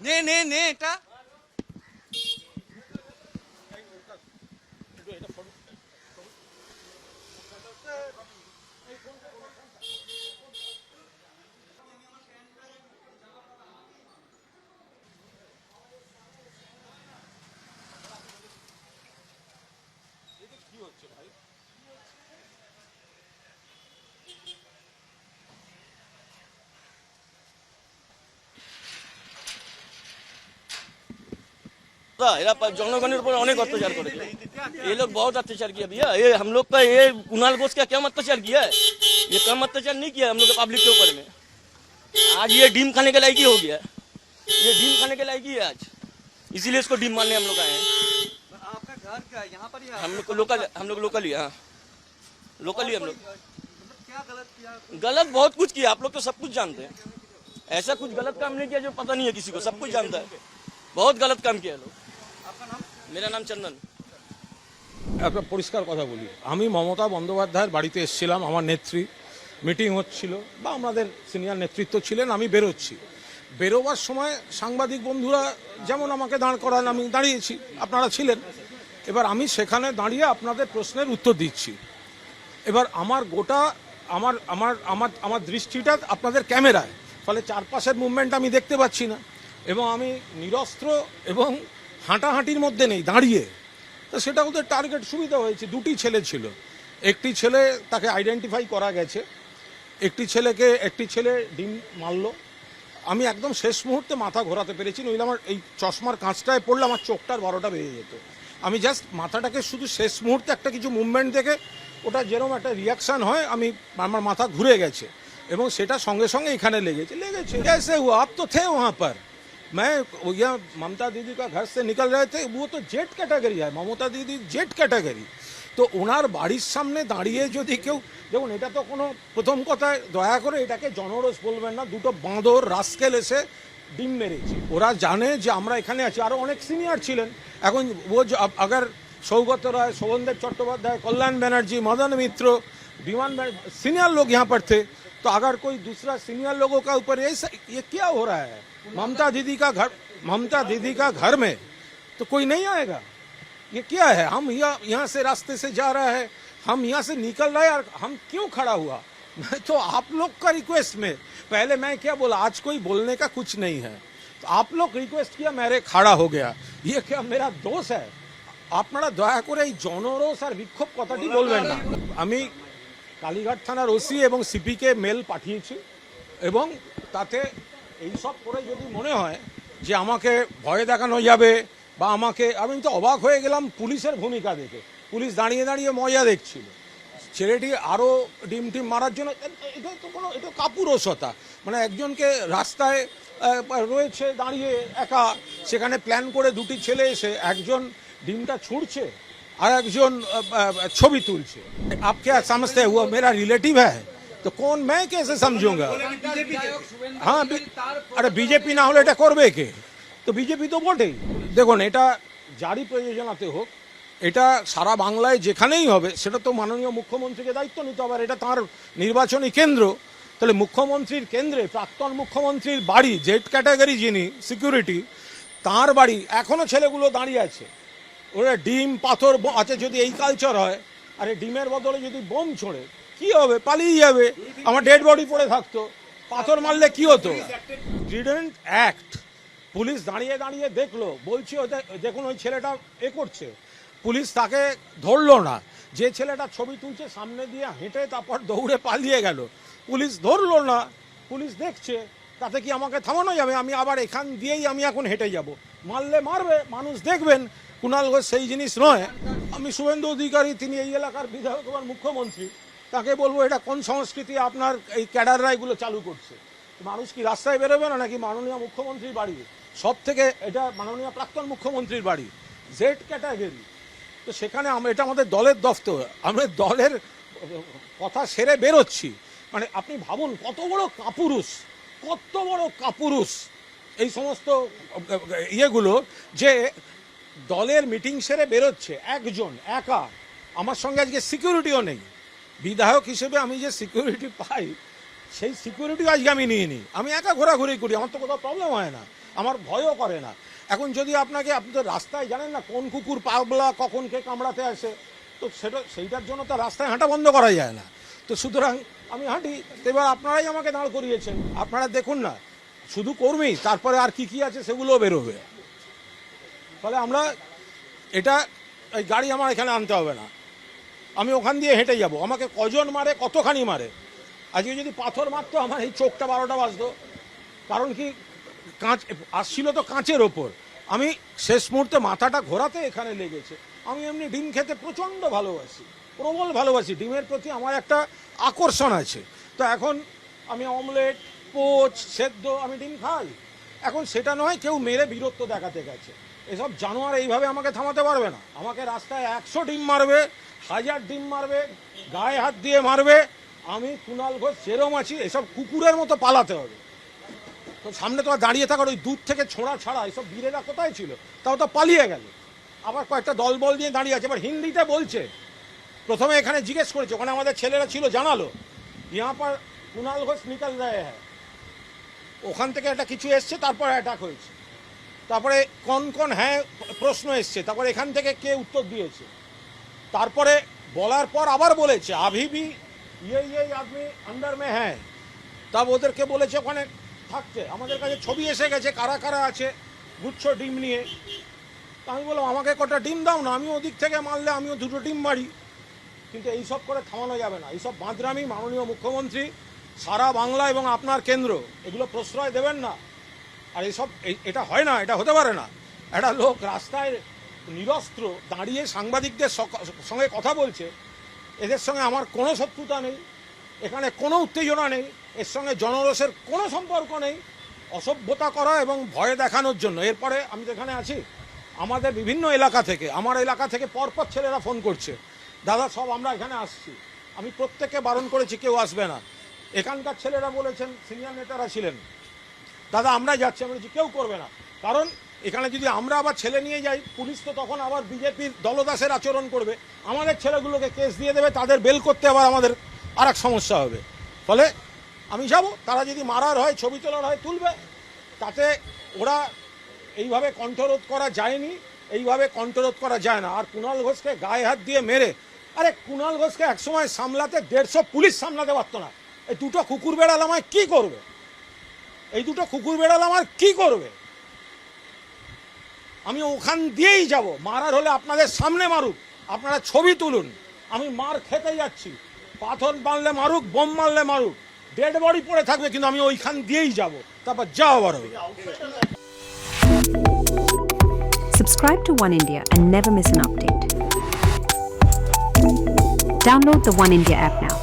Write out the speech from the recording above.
নে নে নে এটা जनगणर पर अनेक अत्याचार करेगा। ये लोग बहुत अत्याचार किया भैया। ये हम लोग का ये कुणाल घोष का क्या अत्याचार किया है? ये कम अत्याचार नहीं किया हम लोग पब्लिक के ऊपर में। आज ये डीम खाने के लायक ही हो गया। ये डीम खाने के लायक ही है आज, इसीलिए इसको डीम मारने हम लोग आए हैं। आपका घर क्या है यहाँ पर ही? हम लोग लोकल ही। हाँ लोकल ही हम लोग। क्या गलत किया? गलत बहुत कुछ किया, आप लोग तो सब कुछ जानते हैं। ऐसा कुछ गलत काम नहीं किया जो पता नहीं है किसी को, सब कुछ जानता है। बहुत गलत काम किया लोग। आपका नाम? मेरा नाम चंदन। একটা পরিষ্কার কথা বলি, আমি মমতা বন্দ্যোপাধ্যায়ের বাড়িতে এসেছিলাম, আমার নেত্রী মিটিং হচ্ছিল বা আমাদের সিনিয়র নেতৃত্ব ছিলেন, আমি বেরোচ্ছি। বেরোবার সময় সাংবাদিক বন্ধুরা যেমন আমাকে দাঁড় করান, আমি দাঁড়িয়েছি, আপনারা ছিলেন। এবার আমি সেখানে দাঁড়িয়ে আপনাদের প্রশ্নের উত্তর দিচ্ছি। এবার আমার গোটা আমার আমার আমার আমার দৃষ্টিটা আপনাদের ক্যামেরায়, ফলে চারপাশের মুভমেন্ট আমি দেখতে পাচ্ছি না এবং আমি নিরস্ত্র এবং হাঁটাহাঁটির মধ্যে নেই, দাঁড়িয়ে। তো সেটা ওদের টার্গেট সুবিধা হয়েছে। দুটি ছেলে ছিল, একটি ছেলে তাকে আইডেন্টিফাই করা গেছে, একটি ছেলে ডিম মারলো। আমি একদম শেষ মুহূর্তে মাথা ঘোরাতে পেরেছি, নইলে আমার এই চশমার কাঁচটায় পড়লে আমার চোখটার 12টা বেজে যেত। আমি জাস্ট মাথাটাকে শুধু শেষ মুহূর্তে একটা কিছু মুভমেন্ট দেখে ওটা যেরকম একটা রিয়াকশান হয়, আমার মাথা ঘুরে গেছে এবং সেটা সঙ্গে সঙ্গে এখানে লেগেছে। कैसे हुआ? आप तो थे वहाँ पर। मैं यहाँ ममता दीदी का घर से निकल रहे थे, वो तो जेट कैटेगरी है, ममता दीदी जेट कैटेगরি। তো ওনার বাড়ির সামনে দাঁড়িয়ে যদি কেউ, দেখুন এটা তো কোনো, প্রথম কথায় দয়া করে এটাকে জনরোষ বলবেন না। দুটো বাঁদর রাস্কেল এসে ডিম মেরেছে। ওরা জানে যে আমরা এখানে আছি, আরও অনেক সিনিয়র ছিলেন। এখন ও আগার सौगत राय, शोभनदेव चट्टोपाध्याय, कल्याण बनर्जी, मदन मित्र, विमान सीनियर लोग यहाँ पर थे, तो अगर कोई दूसरा सीनियर लोगों का ऊपर ये क्या हो रहा है? ममता दीदी का घर में तो कोई नहीं आएगा? ये क्या है? हम यहाँ से रास्ते से जा रहा है, हम यहाँ से निकल रहे हैं और हम क्यों खड़ा हुआ? मैं तो आप लोग का रिक्वेस्ट में, पहले मैं क्या बोला, आज कोई बोलने का कुछ नहीं है, तो आप लोग रिक्वेस्ट किया, मेरे खड़ा हो गया। ये क्या मेरा दोष है? আপনারা দয়া করে এই জনরোষ আর বিক্ষোভ কথাটি বলবেন না। আমি কালীঘাট থানার ওসি এবং সিপিকে মেল পাঠিয়েছি এবং তাতে এইসব করে যদি মনে হয় যে আমাকে ভয় দেখানো যাবে বা আমাকে, আমি তো অবাক হয়ে গেলাম পুলিশের ভূমিকা দেখে। পুলিশ দাঁড়িয়ে দাঁড়িয়ে মজা দেখছিল। ছেলেটি আরও ডিম মারার জন্য, এটা কাপুরুষতা। মানে একজনকে রাস্তায় রয়েছে দাঁড়িয়ে একা, সেখানে প্ল্যান করে দুটি ছেলে এসে একজন ডিমটা ছুঁড়ছে আর একজন ছবি তুলছে। आप क्या समझते हैं वो मेरा रिलेटिव है? तो कौन, मैं कैसे समझूंगा? हाँ, अरे बीजेपी না হলে এটা করবে কে? তো বিজেপি তো বটেই। দেখুন, এটা জারি প্রয়োজনাতে হোক, এটা সারা বাংলায় যেখানেই হবে, সেটা তো মাননীয় মুখ্যমন্ত্রীকে দায়িত্ব নিতে হবে। এটা তার নির্বাচনী কেন্দ্র। তাহলে মুখ্যমন্ত্রীর কেন্দ্রে প্রাক্তন মুখ্যমন্ত্রীর বাড়ি, জেড ক্যাটাগরি যিনি সিকিউরিটি, তার বাড়ি এখনো ছেলেগুলো দাঁড়িয়ে আছে। ওরা ডিম পাথর আছে, যদি এই কালচার হয়, আরে ডিমের বদলে যদি বোম ছোড়ে কি হবে? পালিয়ে যাবে, আমার ডেড বডি পড়ে থাকতো। পাথর মারলে কি হতো? Didn't act. পুলিশ দাঁড়িয়ে দাঁড়িয়ে দেখলো, বলছি দেখুন ওই ছেলেটা করছে, পুলিশ তাকে ধরলো না। যে ছেলেটা ছবি তুলছে সামনে দিয়ে হেঁটে তারপর দৌড়ে পালিয়ে গেল, পুলিশ ধরলো না। পুলিশ দেখছে, তাতে কি আমাকে থামানো যাবে? আমি আবার এখান দিয়েই আমি এখন হেঁটে যাব। মারলে মারবে, মানুষ দেখবেন। কুণাল ঘোষ সেই জিনিস নয়। আমি শুভেন্দু অধিকারী, তিনি এই এলাকার বিধায়ক এবং মুখ্যমন্ত্রী, তাকে বলবো এটা কোন সংস্কৃতি আপনার এই ক্যাডাররা এগুলো চালু করছে? মানুষ কি রাস্তায় বেরোবে না নাকি? মাননীয় মুখ্যমন্ত্রীর বাড়ি, সব থেকে এটা মাননীয় প্রাক্তন মুখ্যমন্ত্রীর বাড়ি, জেড ক্যাটাগরি। তো সেখানে এটা আমাদের দলের দফতর, আমরা দলের কথা সেরে বেরোচ্ছি। মানে আপনি ভাবুন কত বড় কাপুরুষ এই সমস্ত ইয়েগুলো, যে দলের মিটিং সেরে বেরোচ্ছে একজন একা। আমার সঙ্গে আজকে সিকিউরিটিও নেই। বিধায়ক হিসেবে আমি যে সিকিউরিটি পাই, সেই সিকিউরিটিও আজকে আমি নিয়ে নিই। আমি একা ঘোরাঘুরি করি, আমার তো কোথাও প্রবলেম হয় না। আমার ভয়ও করে না। এখন যদি আপনি তো রাস্তায় জানেন না কোন কুকুর পাগলা কখন কে কামড়াতে আসে, তো সেইটার জন্য তো রাস্তায় হাঁটা বন্ধ করা যায় না। তো সুতরাং আমি হাঁটি। এবার আপনারাই আমাকে দাঁড় করিয়েছেন, আপনারা দেখুন না, শুধু কর্মী, তারপরে আর কি আছে সেগুলোও বেরোবে। ফলে আমরা এটা এই গাড়ি আমার এখানে আনতে হবে না, আমি ওখান দিয়ে হেঁটে যাব। আমাকে কজন মারে, কতখানি মারে, আজকে যদি পাথর মারতো আমার এই চোখটা 12টা বাজতো। কারণ কি, কাঁচ আসছিল তো কাঁচের ওপর, আমি শেষ মুহূর্তে মাথাটা ঘোরাতে এখানে লেগেছে। আমি এমনি ডিম খেতে প্রচণ্ড ভালোবাসি, প্রবল ভালোবাসি, ডিমের প্রতি আমার একটা আকর্ষণ আছে। তো এখন আমি অমলেট, পোচ, সেদ্ধ আমি ডিম খাই। এখন সেটা নয় কেউ মেরে বীরত্ব দেখাতে গেছে, এসব জানোয়ার এইভাবে আমাকে থামাতে পারবে না। আমাকে রাস্তায় 100 ডিম মারবে, 1000 ডিম মারবে, গায়ে হাত দিয়ে মারবে, আমি কুণাল ঘোষ যেরম আছি এসব কুকুরের মতো পালাতে হবে। তো সামনে তো আর দাঁড়িয়ে থাকার, ওই দূর থেকে ছোঁড়া ছাড়া এইসব বীরেরা কোথায় ছিল, তাও তো পালিয়ে গেল। আবার কয়েকটা দলবল নিয়ে দাঁড়িয়ে আছে, এবার হিন্দিতে বলছে। প্রথমে এখানে জিজ্ঞেস করেছে, ওখানে আমাদের ছেলেরা ছিল, জানালো ইহা পর কুণাল ঘোষ নিকাল রহে হ্যাঁ। ওখান থেকে একটা কিছু এসছে, তারপর অ্যাটাক হয়েছে, তারপরে কোন হ্যাঁ প্রশ্ন এসছে, তারপরে এখান থেকে কে উত্তর দিয়েছে, তারপরে বলার পর আবার বলেছে আভি ভি ইয়ে আদমি আন্ডার মে হ্যাঁ। তা ওদেরকে বলেছে ওখানে থাকতে। আমাদের কাছে ছবি এসে গেছে কারা কারা আছে গুচ্ছ ডিম নিয়ে। তা আমি বললাম আমাকে কটা ডিম দাও না, আমি ওদিক থেকে মারলে আমিও 2টো ডিম মারি। কিন্তু এইসব করে থামানো যাবে না, এইসব বাঁদরামি মাননীয় মুখ্যমন্ত্রী সারা বাংলা এবং আপনার কেন্দ্র এগুলো প্রশ্রয় দেবেন না। আর এইসব এটা হয় না, এটা হতে পারে না। একটা লোক রাস্তায় নিরস্ত্র দাঁড়িয়ে সাংবাদিকদের সঙ্গে কথা বলছে, এদের সঙ্গে আমার কোনো শত্রুতা নেই, এখানে কোনো উত্তেজনা নেই, এর সঙ্গে জনরোষের কোনো সম্পর্ক নেই, অসভ্যতা করা এবং ভয় দেখানোর জন্য। এরপরে আমি যেখানে আছি আমাদের বিভিন্ন এলাকা থেকে, আমার এলাকা থেকে পরপর ছেলেরা ফোন করছে, দাদা সব আমরা এখানে আসছি। আমি প্রত্যেককে বারণ করেছি কেউ আসবে না। এখানকার ছেলেরা বলেছেন, সিনিয়র নেতারা ছিলেন, দাদা আমরা যাচ্ছি। আমি বলছি কেউ করবে না, কারণ এখানে যদি আমরা আবার ছেলে নিয়ে যাই, পুলিশ তো তখন আবার বিজেপির দলদাসের আচরণ করবে, আমাদের ছেলেগুলোকে কেস দিয়ে দেবে, তাদের বেল করতে আবার আমাদের আর এক সমস্যা হবে। ফলে আমি যাব, তারা যদি মারার হয়, ছবি তোলার হয় তুলবে, তাতে ওরা এইভাবে কণ্ঠরোধ করা যায়নি, এইভাবে কণ্ঠরোধ করা যায় না। আর কুণাল ঘোষকে গায়ে হাত দিয়ে মেরে, আরে কুণাল ঘোষকে একসময় সামলাতে 150 পুলিশ সামলাতে পারতো না। এই 2টো কুকুর বেড়াল আমায় কী করবে, এই 2টো কুকুর বেড়াল আমার কি করবে? আমি ওখান দিয়েই যাব, মারার হলে আপনাদের সামনে মারুক, আপনারা ছবি তুলুন, আমি মার খেতে যাচ্ছি, পাথর মারলে মারুক, বোম মারলে মারুক, ডেড বডি পড়ে থাকবে, কিন্তু আমি ওইখান দিয়েই যাব, তারপর যা হবার হবে। Subscribe to One India and never miss an update. Download the One India app now.